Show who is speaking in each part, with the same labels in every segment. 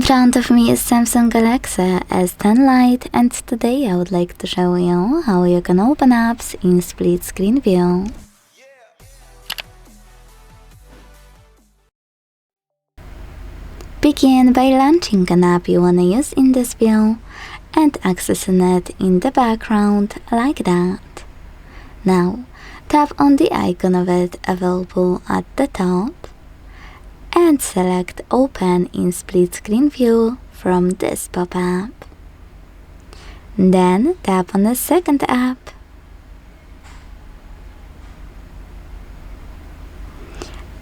Speaker 1: front of me is Samsung Galaxy S10 Lite, and today I would like to show you how you can open apps in split screen view. Begin by launching an app you wanna use in this view and accessing it in the background like that. Now tap on the icon of it available at the top and select Open in split screen view from this pop-up. Then tap on the second app.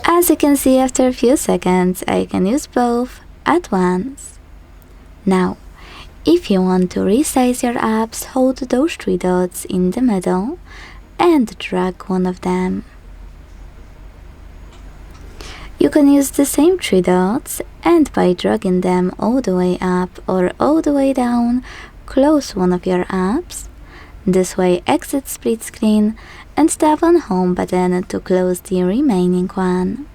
Speaker 1: As you can see, after a few seconds I can use both at once. Now, if you want to resize your apps, hold those three dots in the middle and drag one of them. You can use the same three dots and by dragging them all the way up or all the way down, close one of your apps. This way exit split screen and tap on home button to close the remaining one.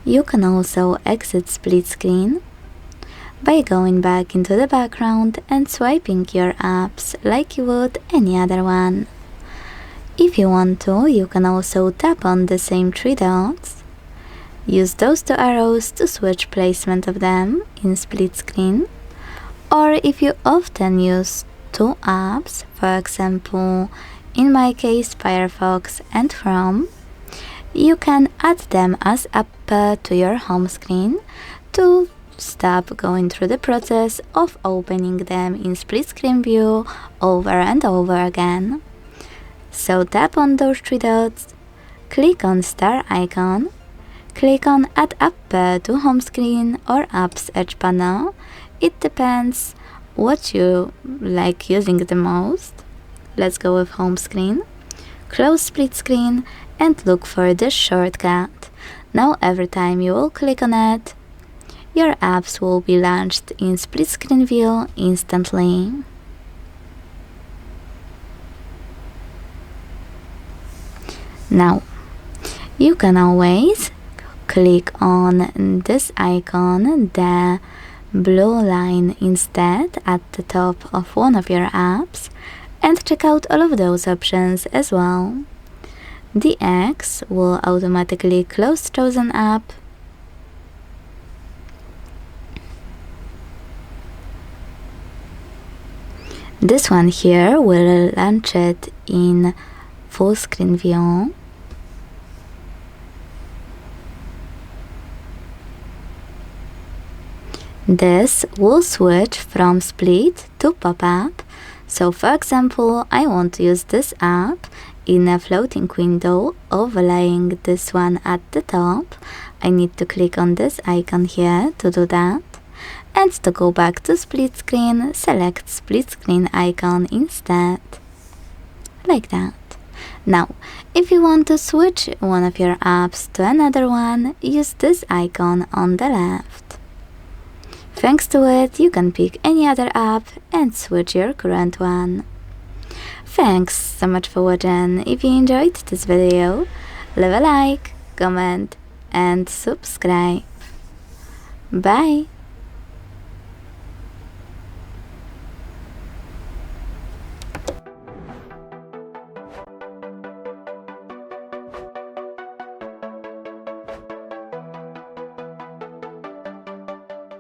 Speaker 1: You can also exit split screen by going back into the background and swiping your apps like you would any other one. If you want to, you can also tap on the same three dots. Use those two arrows to switch placement of them in split screen. Or if you often use two apps, for example, in my case Firefox and Chrome, you can add them as app to your home screen to stop going through the process of opening them in split screen view over and over again. So tap on those three dots, click on star icon, click on Add App to home screen or apps edge panel. It depends what you like using the most. Let's go with home screen. Close split screen and look for this shortcut. Now every time you will click on it, your apps will be launched in split screen view instantly. Now, you can always click on this icon, the blue line instead at the top of one of your apps, and check out all of those options as well. The X will automatically close chosen app. This one here will launch it in full screen view. This will switch from split to pop-up. So for example, I want to use this app in a floating window overlaying this one at the top. I need to click on this icon here to do that. And to go back to split screen, select split screen icon instead. Like that. Now, if you want to switch one of your apps to another one, use this icon on the left. Thanks to it, you can pick any other app and switch your current one. Thanks so much for watching. If you enjoyed this video, leave a like, comment and subscribe. Bye!